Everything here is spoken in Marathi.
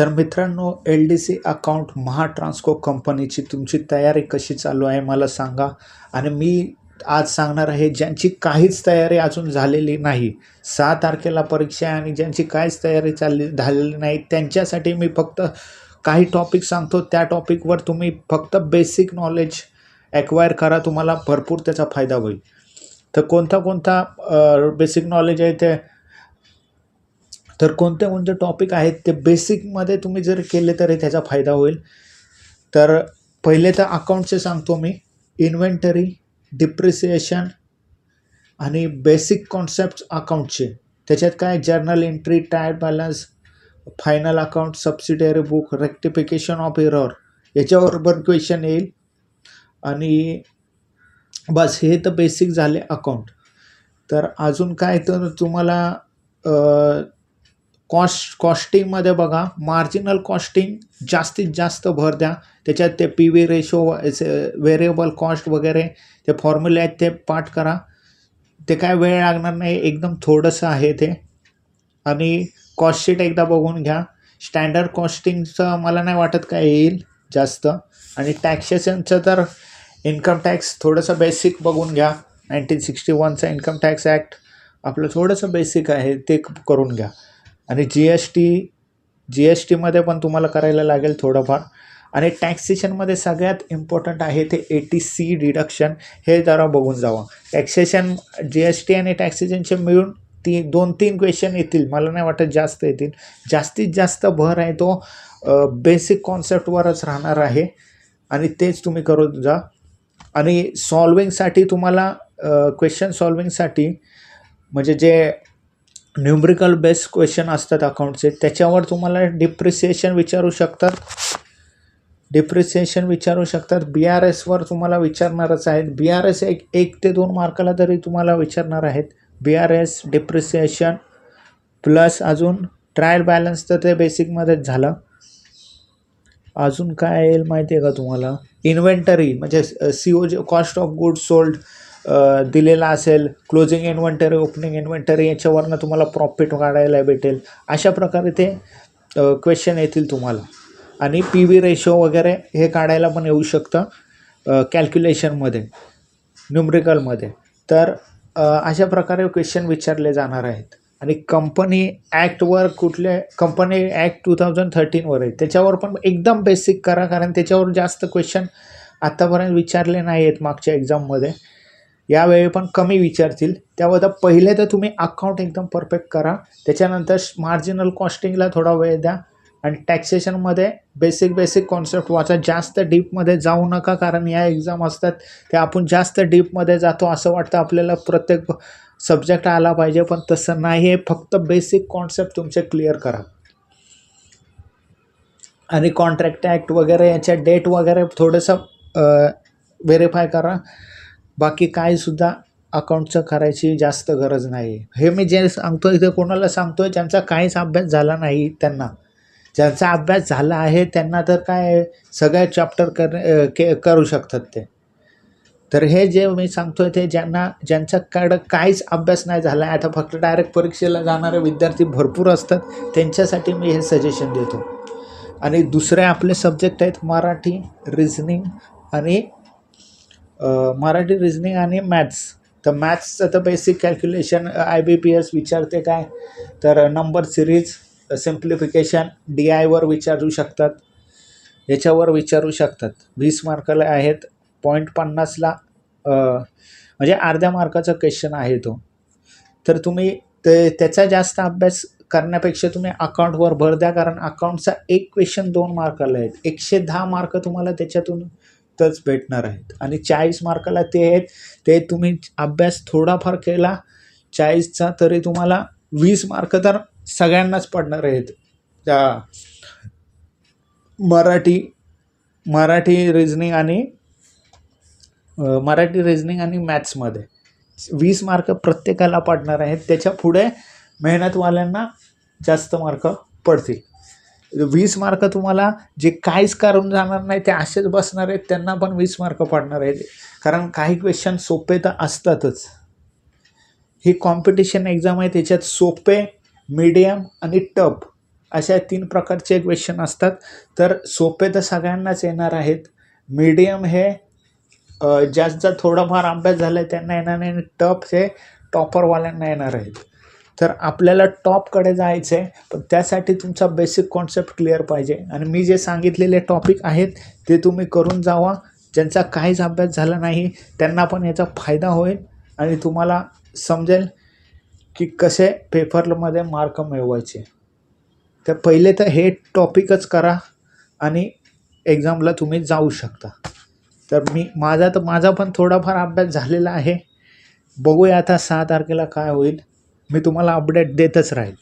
तर मित्रांनो, LDC अकाउंट महाट्रान्सको कंपनीची तुमची तयारी कशी चालू आहे मला सांगा. आणि मी आज सांगणार आहे ज्यांची काहीच तयारी अजून झालेली नाही. 6 तारखेला परीक्षा आहे आणि ज्यांची काहीच तयारी झालेली नाही त्यांच्यासाठी मी फक्त काही टॉपिक सांगतो. त्या टॉपिकवर तुम्ही फक्त बेसिक नॉलेज ॲक्वायर करा, तुम्हाला भरपूर त्याचा फायदा होईल. तर कोणता बेसिक नॉलेज आहे ते, तर कोणते कोणते टॉपिक आहेत ते बेसिकमध्ये तुम्ही जर केले तरी त्याचा फायदा होईल. तर पहिले तर अकाउंटचे सांगतो मी. इन्व्हेंटरी, डिप्रिसिएशन आणि बेसिक कॉन्सेप्ट अकाउंटचे. त्याच्यात काय journal entry, trial balance, final account, subsidiary book, rectification of error याच्याबरोबर क्वेश्चन येईल. आणि बस हे तर बेसिक झाले अकाउंट. तर अजून काय, तर तुम्हाला कॉस्टिंगमध्ये बघा, मार्जिनल कॉस्टिंग जास्तीत जास्त भर द्या. त्याच्यात ते PV रेशो, व्हेरिएबल कॉस्ट वगैरे ते फॉर्म्युले आहेत ते पाठ करा. ते काय वेळ लागणार नाही, एकदम थोडंसं आहे ते. आणि कॉस्टशीट एकदा बघून घ्या. स्टँडर्ड कॉस्टिंगचं मला नाही वाटत काय येईल जास्त. आणि टॅक्सेशनचं तर इन्कम टॅक्स थोडंसं बेसिक बघून घ्या. 1961चा इन्कम टॅक्स ॲक्ट आपलं थोडंसं बेसिक आहे ते करून घ्या. आणि जी एस टीमध्ये पण तुम्हाला करायला लागेल थोडंफार. आणि टॅक्सेशनमध्ये सगळ्यात इम्पॉर्टंट आहे ते ATC डिडक्शन, हे जरा बघून जावा. टॅक्सेशन, GST आणि टॅक्सेशनचे मिळून 2-3 क्वेश्चन येतील, मला नाही वाटत जास्त येतील. जास्तीत जास्त भर आहे तो बेसिक कॉन्सेप्टवरच राहणार आहे आणि तेच तुम्ही करू जा. आणि सॉल्विंगसाठी तुम्हाला क्वेश्चन सॉल्विंगसाठी म्हणजे जे न्यूमरिकल बेस्ड क्वेश्चन असतात अकाउंटचे, त्याच्यावर तुम्हाला डिप्रिसिएशन विचारू शकतात. BRSवर तुम्हाला विचारणारच आहेत. BRS 1 ते 2 मार्काला तरी तुम्हाला विचारणार आहेत. BRS, डिप्रिसिएशन प्लस अजून ट्रायल बॅलन्स तर ते बेसिकमध्येच झालं. अजून काय येईल माहिती आहे का तुम्हाला? इन्व्हेंटरी म्हणजे COG, cost of goods sold दिलेला असेल, क्लोजिंग इन्व्हेंटरी, ओपनिंग इन्व्हेंटरी, याच्यावरनं तुम्हाला प्रॉफिट काढायला भेटेल. अशा प्रकारे ते क्वेश्चन येतील तुम्हाला. आणि PV रेशो वगैरे हे काढायला पण येऊ शकतं कॅल्क्युलेशनमध्ये, न्यूमरिकलमध्ये. तर अशा प्रकारे क्वेश्चन विचारले जाणार आहेत. आणि कंपनी ॲक्टवर, कुठले कंपनी ॲक्ट 2013वर आहे, त्याच्यावर पण एकदम बेसिक करा, कारण त्याच्यावर जास्त क्वेश्चन आत्तापर्यंत विचारले नाही आहेत मागच्या एक्झाममध्ये. यावेळी पण कमी विचारतील. त्याबद्दल पहिले तर तुम्ही अकाउंट एकदम परफेक्ट करा. त्याच्यानंतर मार्जिनल कॉस्टिंगला थोडा वेळ द्या. आणि टॅक्सेशनमध्ये बेसिक कॉन्सेप्ट वाचा. जास्त डीपमध्ये जाऊ नका, कारण या एक्झाम असतात ते आपण जास्त डीपमध्ये जातो, असं वाटतं आपल्याला प्रत्येक सब्जेक्ट आला पाहिजे, पण तसं नाही आहे. फक्त बेसिक कॉन्सेप्ट तुमचे क्लिअर करा. आणि कॉन्ट्रॅक्ट ॲक्ट वगैरे याच्या डेट वगैरे थोडंसं व्हेरीफाय करा. बाकी काहीसुद्धा अकाउंटचं करायची जास्त गरज नाही. हे मी जे सांगतो आहे ते कोणाला सांगतो आहे, ज्यांचा काहीच अभ्यास झाला नाही त्यांना. ज्यांचा अभ्यास झाला आहे त्यांना तर काय सगळे चॅप्टर करू शकतात ते. तर हे जे मी सांगतो आहे ते ज्यांच्याकडं काहीच अभ्यास नाही झाला आहे, आता फक्त डायरेक्ट परीक्षेला जाणारे विद्यार्थी भरपूर असतात, त्यांच्यासाठी मी हे सजेशन देतो. आणि दुसरे आपले सब्जेक्ट आहेत मराठी, रिझनिंग आणि मॅथ्स. तर मॅथ्सचं तर बेसिक कॅल्क्युलेशन IBPS विचारते काय, तर नंबर सिरीज, सिम्प्लिफिकेशन, DIवर विचारू शकतात, याच्यावर विचारू शकतात. 20 मार्काला आहेत. 50ला म्हणजे अर्ध्या मार्काचा क्वेश्चन आहे तो. तर तुम्ही त्याचा जास्त अभ्यास करण्यापेक्षा तुम्ही अकाउंटवर भर द्या, कारण अकाउंटचा एक क्वेश्चन 2 मार्काला आहेत. 110 मार्क तुम्हाला त्याच्यातूनच भेटणार आहेत. आणि 40 मार्काला ते आहेत. ते तुम्ही अभ्यास थोडाफार केला 40चा तरी तुम्हाला 20 मार्क तर सगळ्यांनाच पडणार आहेत. त्या मराठी रिझनिंग आणि मॅथ्समध्ये 20 मार्क प्रत्येकाला पडणार आहेत. त्याच्या पुढे मेहनतवाल्यांना जास्त मार्क पडतील. 20 मार्क तुम्हाला जे काहीच करून जाणार नाही ते असेच बसणार आहेत त्यांना पण 20 मार्क पडणार आहेत, कारण काही क्वेश्चन सोपे तर असतातच. ही कॉम्पिटिशन एक्झाम आहे, त्याच्यात सोपे, मीडियम आणि टफ अशा 3 प्रकारचे क्वेश्चन असतात. तर सोपे तर सगळ्यांनाच येणार आहेत. मीडियम हे ज्यांचा थोडाफार अभ्यास झाला आहे त्यांना येणार नाही आणि टफ हे टॉपरवाल्यांना येणार आहेत. तर आपल्याला टॉपकडे जायचं आहे, पण त्यासाठी तुमचा बेसिक कॉन्सेप्ट क्लिअर पाहिजे आणि मी जे सांगितलेले टॉपिक आहेत ते तुम्ही करून जावा. ज्यांचा काहीच अभ्यास झाला नाही त्यांना पण याचा फायदा होईल आणि तुम्हाला समजेल की कसे पेपरमध्ये मार्क मिळवायचे. तर पहिले तर हे टॉपिकच करा आणि एक्झामला तुम्ही जाऊ शकता. तर माझा पण थोडाफार अभ्यास झालेला आहे. बघूया आता 6 तारखेला काय होईल. मी तुम्हाला अपडेट देतच राहील.